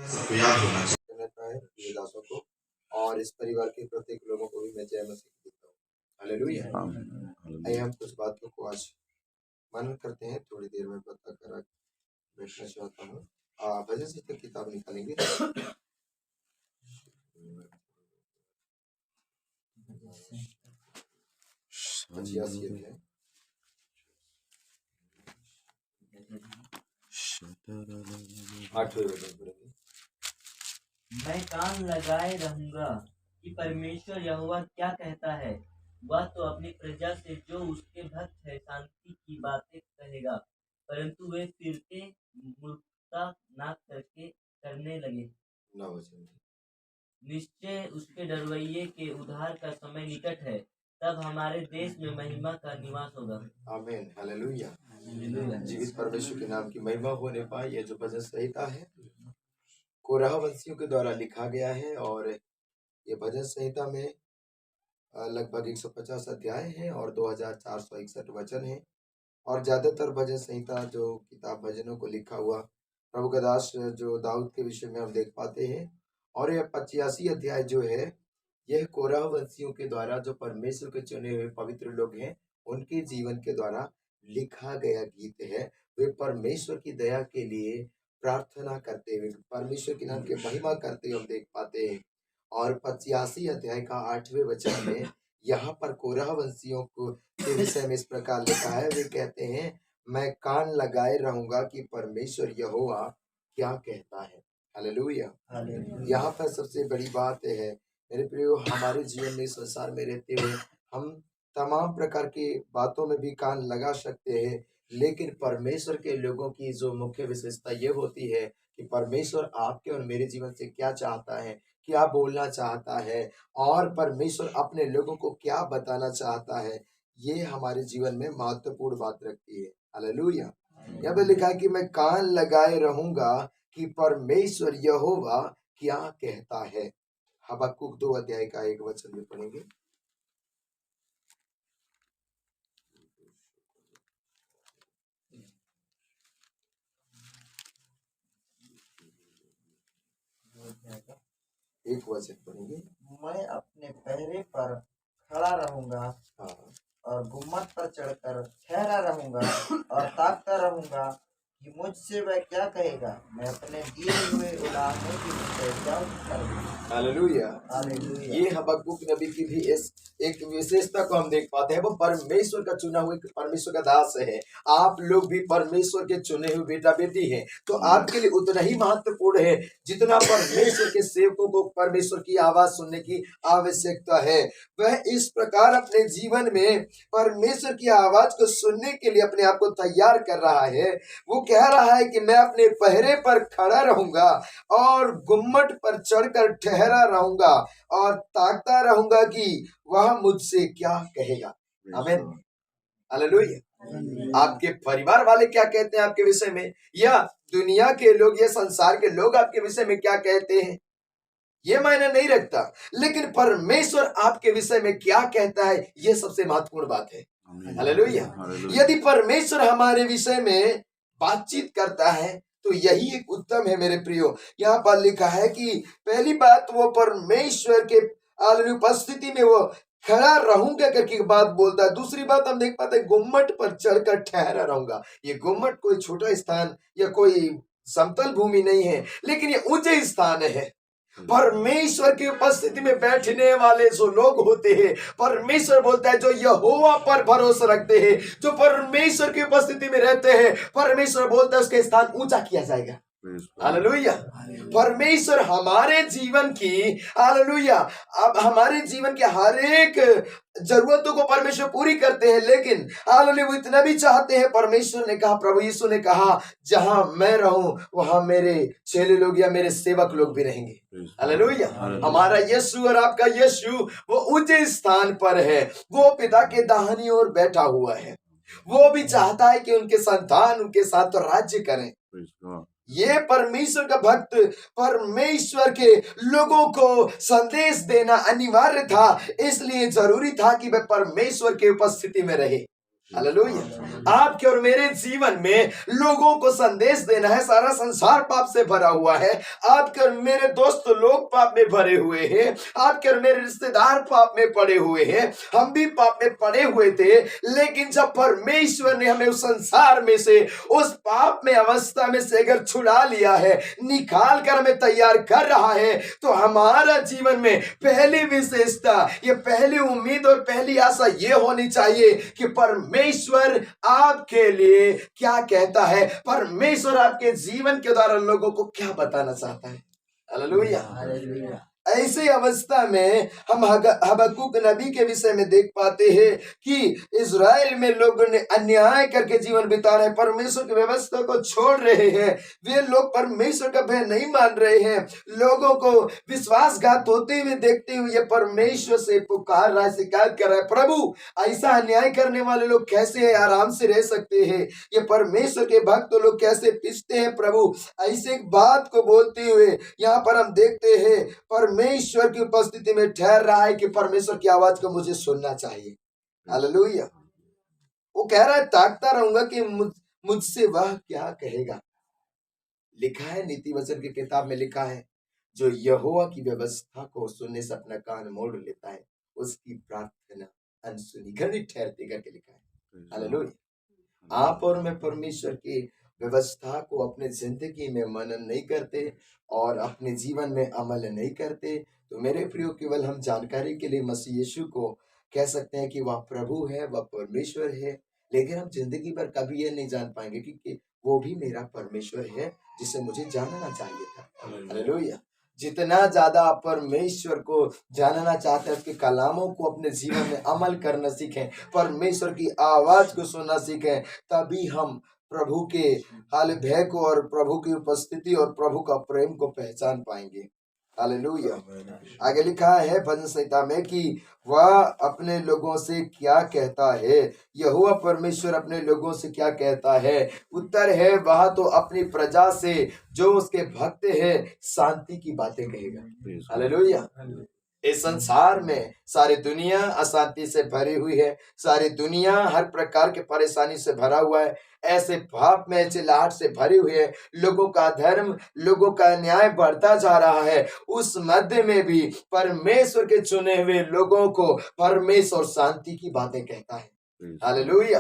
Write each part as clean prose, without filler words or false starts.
सबको याद होना चाहिए रहता है प्रिय दासों को, और इस परिवार के प्रत्येक लोगों को भी मैं जय मसीह देता हूँ। हालेलुया। आइए हम कुछ बातों को आज मनन करते हैं। थोड़ी देर में बता कर बैठना चाहता हूँ। भजन संहिता की किताब निकालेंगे। 85 अध्याय। आठवें वचन पढ़ेंगे। मैं कान लगाए रहूंगा कि परमेश्वर यहोवा क्या कहता है। वह तो अपनी प्रजा से जो उसके भक्त है शांति की बातें कहेगा, परंतु वे फिरते मूर्खता ना करने लगे। निश्चय उसके डरवैये के उद्धार का समय निकट है, तब हमारे देश में महिमा का निवास होगा। आमीन। हालेलुया। जीवित परमेश्वर के नाम की महिमा होने पाए। यह जो भजन संहिता है कोरह वंशियों के द्वारा लिखा गया है, और ये भजन संहिता में लगभग 150 अध्याय हैं और 2461 वचन हैं। और ज्यादातर भजन संहिता जो किताब भजनों को लिखा हुआ प्रभु का दास जो दाऊद के विषय में हम देख पाते हैं। और यह 85 अध्याय जो है यह कोरह वंशियों के द्वारा, जो परमेश्वर के चुने हुए पवित्र लोग हैं, उनके जीवन के द्वारा लिखा गया गीत है। वे परमेश्वर की दया के लिए प्रार्थना करते हुए परमेश्वर के नाम की महिमा करते हुए हम देख पाते हैं। और 85 अध्याय का 8वें वचन में यहाँ पर कोरह वंशियों को के विषय में इस प्रकार लिखा है। वे कहते हैं, मैं कान लगाए रहूंगा कि परमेश्वर यहोवा क्या कहता है। हालेलुया। यहाँ पर सबसे बड़ी बात है मेरे प्रियो, हमारे जीवन में संसार में रहते हुए हम तमाम प्रकार की बातों में भी कान लगा सकते हैं, लेकिन परमेश्वर के लोगों की जो मुख्य विशेषता ये होती है कि परमेश्वर आपके और मेरे जीवन से क्या चाहता है, क्या बोलना चाहता है, और परमेश्वर अपने लोगों को क्या बताना चाहता है, ये हमारे जीवन में महत्वपूर्ण बात रखती है। हालेलुया। यहाँ पे लिखा है कि मैं कान लगाए रहूंगा कि परमेश्वर यहोवा क्या कहता है। हबक्कुक 2 अध्याय का 1 वचन भी पढ़ेंगे। एक वचन पढ़ेंगे। मैं अपने पहरे पर खड़ा रहूंगा हाँ। और गुम्मट पर चढ़कर ठहरा रहूंगा और ताकता रहूंगा कि मुझसे वह क्या कहेगा। मैं अपने दिए हुए उलाहने की क्या कर दूंगा। हालेलुया। ये हबक्कुक नबी की भी इस एक विशेषता को हम देख पाते हैं। वो परमेश्वर का चुना हुआ परमेश्वर का दास है। आप लोग भी परमेश्वर के चुने हुए बेटा बेटी हैं, तो आपके लिए उतना ही महत्वपूर्ण है जितना परमेश्वर के सेवकों को परमेश्वर की आवाज सुनने की आवश्यकता है। वह इस प्रकार अपने जीवन में परमेश्वर की आवाज को सुनने के लिए अपने आप को तैयार कर रहा है। वो कह रहा है कि मैं अपने पहरे पर खड़ा रहूंगा और गुम्मट पर चढ़कर ठहरा रहूंगा और ताकता रहूंगा कि वह मुझसे क्या कहेगा। आमीन। हालेलुया। आपके परिवार वाले क्या कहते हैं आपके विषय में, या दुनिया के लोग या संसार के लोग आपके विषय में क्या कहते हैं, ये मायने नहीं रखता, लेकिन परमेश्वर आपके विषय में क्या कहता है ये सबसे महत्वपूर्ण बात है। हालेलुया। यदि परमेश्वर हमारे विषय में बातचीत करता है तो यही एक उत्तम है मेरे प्रियो। यहाँ पर लिखा है कि पहली बात वो परमेश्वर के उपस्थिति में वो खड़ा रहूंगा करके बात बोलता है। दूसरी बात हम देख पाते हैं, गुम्मट पर चढ़कर ठहरा रहूंगा। ये गुम्मट कोई छोटा स्थान या कोई समतल भूमि नहीं है, लेकिन ये ऊंचे स्थान है। परमेश्वर की उपस्थिति में बैठने वाले जो लोग होते हैं, परमेश्वर बोलता है जो यहोवा पर भरोसा रखते हैं, जो परमेश्वर की उपस्थिति में रहते हैं, परमेश्वर बोलता है उसके स्थान ऊंचा किया जाएगा। हालेलुया। परमेश्वर हमारे जीवन की, हालेलुया, अब हमारे जीवन के हर एक जरूरतों को परमेश्वर पूरी करते हैं, लेकिन हालेलुया वो इतना भी चाहते हैं। परमेश्वर ने कहा, प्रभु यीशु ने कहा, जहां मैं रहूं वहां मेरे चेले लोग या मेरे सेवक लोग भी रहेंगे। हालेलुया। हमारा यीशु और आपका यीशु वो ऊंचे स्थान पर है, वो पिता के दाहिनी ओर बैठा हुआ है। वो भी चाहता है कि उनके संतान उनके साथ राज्य करें। ये परमेश्वर का भक्त परमेश्वर के लोगों को संदेश देना अनिवार्य था, इसलिए जरूरी था कि वह परमेश्वर की उपस्थिति में रहे। हालेलुया। आपके और मेरे जीवन में लोगों को संदेश देना है। सारा संसार पाप से भरा हुआ है। आपके और मेरे दोस्त लोग पाप में भरे हुए हैं। आपके और मेरे रिश्तेदार पाप में पड़े हुए हैं। हम भी पाप में पड़े हुए थे, लेकिन जब परमेश्वर ने हमें उस संसार में से, उस पाप में अवस्था में से अगर छुड़ा लिया है, निकाल कर हमें तैयार कर रहा है, तो हमारा जीवन में पहली विशेषता, ये पहली उम्मीद और पहली आशा ये होनी चाहिए कि परमेश्वर आपके लिए क्या कहता है, परमेश्वर आपके जीवन के द्वारा लोगों को क्या बताना चाहता है। हालेलुया। ऐसी अवस्था में हम हबक्कुक नबी के विषय में देख पाते हैं कि इज़राइल में लोगों ने अन्याय करके जीवन बिता रहे हैं, परमेश्वर की व्यवस्था को छोड़ रहे हैं। वे लोग परमेश्वर का भय नहीं मान रहे हैं। लोगों को विश्वासघात होते हुए देखते हुए परमेश्वर से पुकार रहा है, शिकायत कर रहा है, प्रभु ऐसा अन्याय करने वाले लोग कैसे आराम से रह सकते हैं, ये परमेश्वर के भक्त लोग कैसे पिसते हैं। प्रभु ऐसे एक बात को बोलते हुए यहाँ पर हम देखते हैं परमेश्वर की उपस्थिति में ठहर रहा है कि परमेश्वर की आवाज को मुझे सुनना चाहिए। हालेलुया। वो कह रहा है, ताकता रहूंगा कि मुझसे वह क्या कहेगा। लिखा है, नीति वचन की किताब में लिखा है, जो यहोवा की व्यवस्था को सुनने से अपना कान मोड़ लेता है, उसकी प्रार्थना अनसुनी घड़ी ठहरती करके लिखा है। हालेलुया। आप और मैं परमेश्वर की व्यवस्था को अपने जिंदगी में मनन नहीं करते और अपने जीवन में अमल नहीं करते, तो मेरे प्रियो केवल हम जानकारी के लिए मसीह यीशु को कह सकते हैं कि वह प्रभु है, वह परमेश्वर है, लेकिन हम जिंदगी भर कभी ये नहीं जान पाएंगे कि वो भी मेरा परमेश्वर है जिसे मुझे जानना चाहिए था। हालेलुया। जितना ज्यादा आप परमेश्वर को जानना चाहते हैं, उसके कलामों को अपने जीवन में अमल करना सीखें, परमेश्वर की आवाज को सुनना सीखें, तभी हम प्रभु के हाल भय को और प्रभु की उपस्थिति और प्रभु का प्रेम को पहचान पाएंगे। हालेलुया। आगे लिखा है भजन संहिता में कि वह अपने लोगों से क्या कहता है, यहोवा परमेश्वर अपने लोगों से क्या कहता है। उत्तर है, वह तो अपनी प्रजा से जो उसके भक्त है शांति की बातें कहेगा। हालेलुया। इस संसार में सारी दुनिया अशांति से भरी हुई है, सारी दुनिया हर प्रकार के परेशानी से भरा हुआ है, ऐसे पाप में चिल्लाहट से भरी हुई है, लोगों का धर्म, लोगों का न्याय बढ़ता जा रहा है। उस मध्य में भी परमेश्वर के चुने हुए लोगों को परमेश्वर शांति की बातें कहता है। हालेलुया।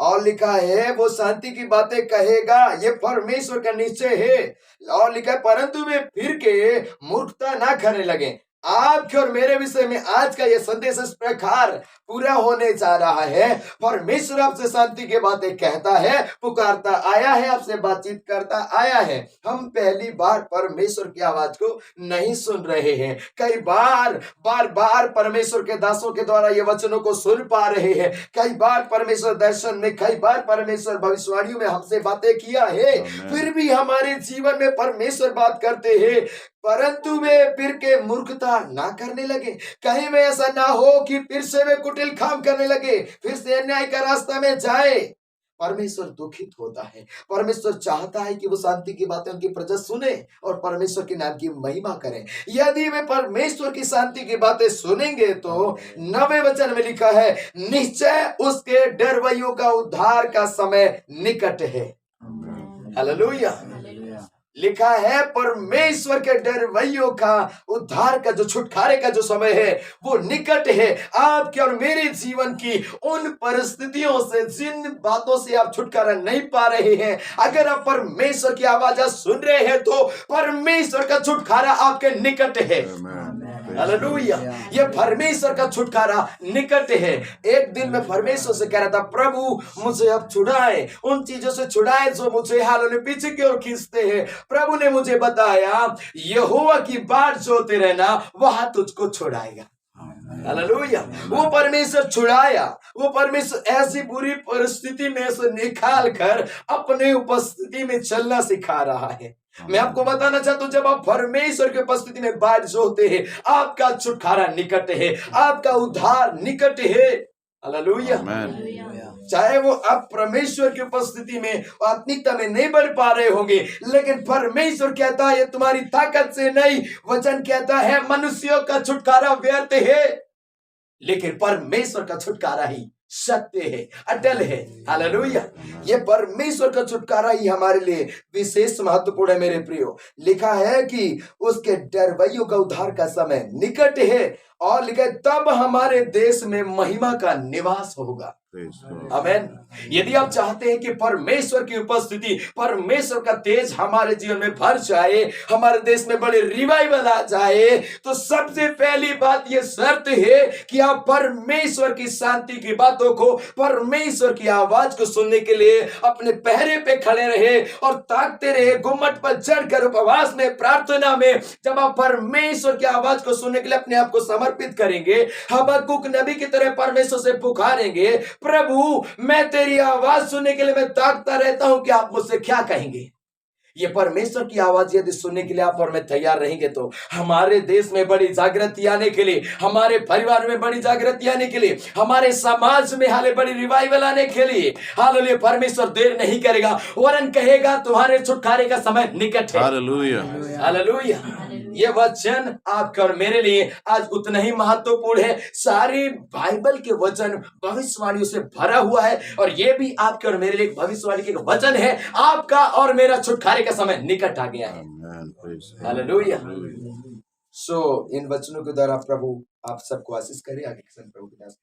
और लिखा है वो शांति की बातें कहेगा, ये परमेश्वर का निश्चय है। और लिखा है, परंतु वे फिर के मूर्खता ना करने लगे। आपके और मेरे विषय में आज का यह संदेश इस प्रकार पूरा होने जा रहा है। परमेश्वर आपसे शांति की बातें कहता है, पुकारता आया है, आपसे बातचीत करता आया है। हम पहली बार परमेश्वर की आवाज को नहीं सुन रहे हैं, कई बार बार परमेश्वर के दासों के द्वारा ये वचनों को सुन पा रहे हैं। कई बार परमेश्वर दर्शन में, कई बार परमेश्वर भविष्यवाणियों में हमसे बातें किया है, फिर भी हमारे जीवन में परमेश्वर बात करते हैं, परंतु वे फिर के मूर्खता ना करने लगे। कहीं वे ऐसा ना हो कि फिर से वे कुटिल काम करने लगे, फिर से अन्याय का रास्ता में जाए। परमेश्वर दुखित होता है। परमेश्वर चाहता है कि वो शांति की बातें उनकी प्रजा सुने और परमेश्वर के नाम की महिमा करें। यदि वे परमेश्वर की शांति की बातें सुनेंगे तो 9वें वचन में लिखा है, निश्चय उसके डरवैयों का उद्धार का समय निकट है। हालेलुया। लिखा है परमेश्वर के डरवैयों का उद्धार का, जो छुटकारे का जो समय है वो निकट है। आपके और मेरे जीवन की उन परिस्थितियों से, जिन बातों से आप छुटकारा नहीं पा रहे हैं, अगर आप परमेश्वर की आवाज सुन रहे हैं तो परमेश्वर का छुटकारा आपके निकट है। हालेलुया। ये परमेश्वर का छुटकारा निकट है। एक दिन मैं परमेश्वर से कह रहा था, प्रभु मुझे अब छुड़ाए, उन चीजों से छुड़ाए जो मुझे हालों पीछे की ओर खींचते हैं। प्रभु ने मुझे बताया, यहोवा की बाट जोते रहना, वह तुझको छुड़ाएगा। हालेलुया। वो परमेश्वर छुड़ाया, वो परमेश्वर ऐसी बुरी परिस्थिति में से निकाल कर अपने उपस्थिति में चलना सिखा रहा है। मैं आपको बताना चाहता हूं, जब आप परमेश्वर की उपस्थिति में बाट जोते हैं, आपका छुटकारा निकट है, आपका उद्धार निकट है। हालेलुया। Amen. चाहे वो अब परमेश्वर की उपस्थिति में आत्मिकता में नहीं बढ़ पा रहे होंगे, लेकिन परमेश्वर कहता है ये तुम्हारी ताकत से नहीं, वचन कहता है मनुष्यों का छुटकारा व्यर्थ है, लेकिन परमेश्वर का छुटकारा ही सत्य है, अटल है। हालेलुया। ये परमेश्वर का छुटकारा ही हमारे लिए विशेष महत्वपूर्ण है। मेरे प्रियो, लिखा है कि उसके डरवैयों का उद्धार का समय निकट है, और लिखा है तब हमारे देश में महिमा का निवास होगा। Praise God. आमेन। यदि आप चाहते हैं कि परमेश्वर की उपस्थिति, परमेश्वर का तेज हमारे जीवन में भर जाए, हमारे देश में बड़े रिवाइवल आ जाए, तो सबसे पहली बात यह शर्त है कि आप परमेश्वर की शांति की बातों को, परमेश्वर की आवाज को सुनने के लिए अपने पहरे पे खड़े रहे और ताकते रहे, गुम्मट पर चढ़कर उपवास में, प्रार्थना में। जब आप परमेश्वर की आवाज को सुनने के लिए अपने आप को समर्पित करेंगे, हबक्कुक नबी की तरह परमेश्वर से पुकारेंगे, प्रभु मैं तेरी आवाज सुनने के लिए मैं ताकता रहता हूं कि आप मुझसे क्या कहेंगे। ये परमेश्वर की आवाज यदि सुनने के लिए आप और मैं तैयार रहेंगे, तो हमारे देश में बड़ी जागृति आने के लिए, हमारे परिवार में बड़ी जागृति आने के लिए, हमारे समाज में हाले बड़ी रिवाइवल आने के लिए, हालेलुया, परमेश्वर देर नहीं करेगा, वरन कहेगा तुम्हारे छुटकारे का समय निकट है। Hallelujah. हालेलुया। ये वचन आपका और मेरे लिए आज उतना ही महत्वपूर्ण है। सारे बाइबल के वचन भविष्यवाणियों से भरा हुआ है, और ये भी आपके और मेरे लिए एक भविष्यवाणी के वचन है। आपका और मेरा छुटकारे का समय निकट आ गया है। Amen. Praise God. Hallelujah. Hallelujah. इन वचनों के द्वारा प्रभु आप सबको आशीष करे। आगे प्रभु के दास